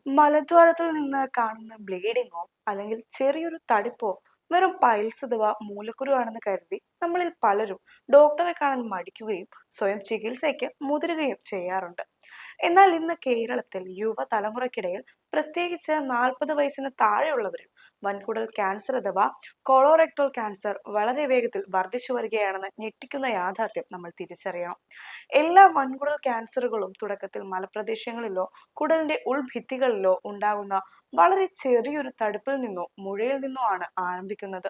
മലദ്വാരത്തിൽ നിന്ന് കാണുന്ന ബ്ലീഡിങ്ങോ അല്ലെങ്കിൽ ചെറിയൊരു തടിപ്പോ വെറും പൈൽസ് അഥവാ മൂലക്കുരു ആണെന്ന് കരുതി നമ്മളിൽ പലരും ഡോക്ടറെ കാണാൻ മടിക്കുകയും സ്വയം ചികിത്സയ്ക്ക് മുതിരുകയും ചെയ്യാറുണ്ട്. എന്നാൽ ഇന്ന് കേരളത്തിൽ യുവതലമുറയ്ക്കിടയിൽ പ്രത്യേകിച്ച് 40 വയസ്സിന് താഴെയുള്ളവരിൽ വൻകുടൽ ക്യാൻസർ അഥവാ കൊളോറെക്ടൽ ക്യാൻസർ വളരെ വേഗത്തിൽ വർദ്ധിച്ചു വരികയാണെന്ന് ഞെട്ടിക്കുന്ന യാഥാർത്ഥ്യം നമ്മൾ തിരിച്ചറിയണം. എല്ലാ വൻകുടൽ ക്യാൻസറുകളും തുടക്കത്തിൽ മലപ്രദേശങ്ങളിലോ കുടലിന്റെ ഉൾഭിത്തികളിലോ ഉണ്ടാകുന്ന വളരെ ചെറിയൊരു തടുപ്പിൽ നിന്നോ മുഴയിൽ നിന്നോ ആണ് ആരംഭിക്കുന്നത്.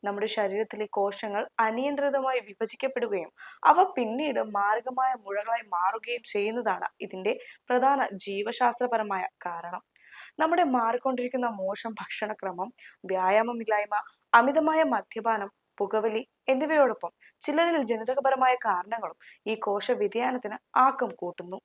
നമ്മുടെ ശരീരത്തിലെ കോശങ്ങൾ അനിയന്ത്രിതമായി വിഭജിക്കപ്പെടുകയും അവ പിന്നീട് മാരകമായ മുഴകളായി മാറുകയും ചെയ്യുന്നതാണ് ഇതിന്റെ പ്രധാന ജീവശാസ്ത്രപരമായ കാരണം. നമ്മുടെ മാറിക്കൊണ്ടിരിക്കുന്ന മോശം ഭക്ഷണക്രമം, വ്യായാമമില്ലായ്മ, അമിതമായ മദ്യപാനം, പുകവലി എന്നിവയോടൊപ്പം ചിലരിൽ ജനിതകപരമായ കാരണങ്ങളും ഈ കോശ വ്യതിയാനത്തിന് ആക്കം കൂട്ടുന്നു.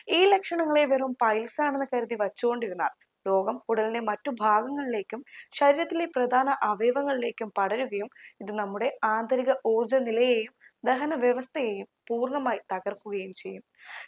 ഈ ലക്ഷണങ്ങളെ വെറും പൈൽസ് ആണെന്ന് കരുതി വച്ചുകൊണ്ടിരുന്നാൽ രോഗം ഉടലിന്റെ മറ്റു ഭാഗങ്ങളിലേക്കും ശരീരത്തിലെ പ്രധാന അവയവങ്ങളിലേക്കും പടരുകയും ഇത് നമ്മുടെ ആന്തരിക ഊർജ നിലയെയും ദഹന വ്യവസ്ഥയെയും പൂർണ്ണമായി തകർക്കുകയും ചെയ്യും.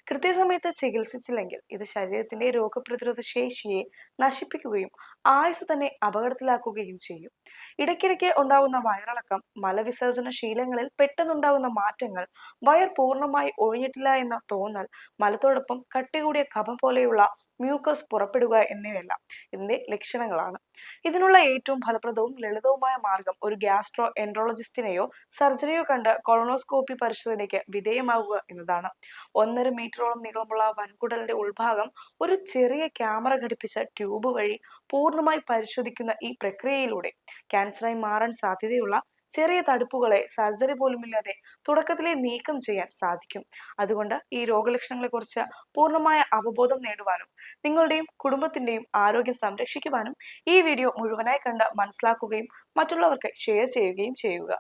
കൃത്യസമയത്ത് ചികിത്സിച്ചില്ലെങ്കിൽ ഇത് ശരീരത്തിന്റെ രോഗപ്രതിരോധ ശേഷിയെ നശിപ്പിക്കുകയും ആയുസ് തന്നെ അപകടത്തിലാക്കുകയും ചെയ്യും. ഇടയ്ക്കിടയ്ക്ക് ഉണ്ടാകുന്ന വയറിളക്കം, മലവിസർജന ശീലങ്ങളിൽ പെട്ടെന്നുണ്ടാകുന്ന മാറ്റങ്ങൾ, വയർ പൂർണ്ണമായി ഒഴിഞ്ഞിട്ടില്ല എന്ന തോന്നൽ, മലത്തോടൊപ്പം കട്ടികൂടിയ കഫം പോലെയുള്ള മ്യൂക്കസ് പുറപ്പെടുക എന്നിവയെല്ലാം ഇതിന്റെ ലക്ഷണങ്ങളാണ്. ഇതിനുള്ള ഏറ്റവും ഫലപ്രദവും ലളിതവുമായ മാർഗം ഒരു ഗ്യാസ്ട്രോ എൻട്രോളജിസ്റ്റിനെയോ സർജറിയോ കണ്ട് കൊളോണോസ്കോപ്പി പരിശോധനയ്ക്ക് വിധേയമാകുക എന്നതാണ്. 1.5 മീറ്ററോളം നീളമുള്ള വൻകുടലിന്റെ ഉൾഭാഗം ഒരു ചെറിയ ക്യാമറ ഘടിപ്പിച്ച ട്യൂബ് വഴി പൂർണ്ണമായി പരിശോധിക്കുന്ന ഈ പ്രക്രിയയിലൂടെ ക്യാൻസറായി മാറാൻ സാധ്യതയുള്ള ചെറിയ തടുപ്പുകളെ സർജറി പോലുമില്ലാതെ തുടക്കത്തിലെ നീക്കം ചെയ്യാൻ സാധിക്കും. അതുകൊണ്ട് ഈ രോഗലക്ഷണങ്ങളെക്കുറിച്ച് പൂർണ്ണമായ അവബോധം നേടുവാനും നിങ്ങളുടെയും കുടുംബത്തിന്റെയും ആരോഗ്യം സംരക്ഷിക്കുവാനും ഈ വീഡിയോ മുഴുവനായി കണ്ട് മനസ്സിലാക്കുകയും മറ്റുള്ളവർക്ക് ഷെയർ ചെയ്യുകയും ചെയ്യുക.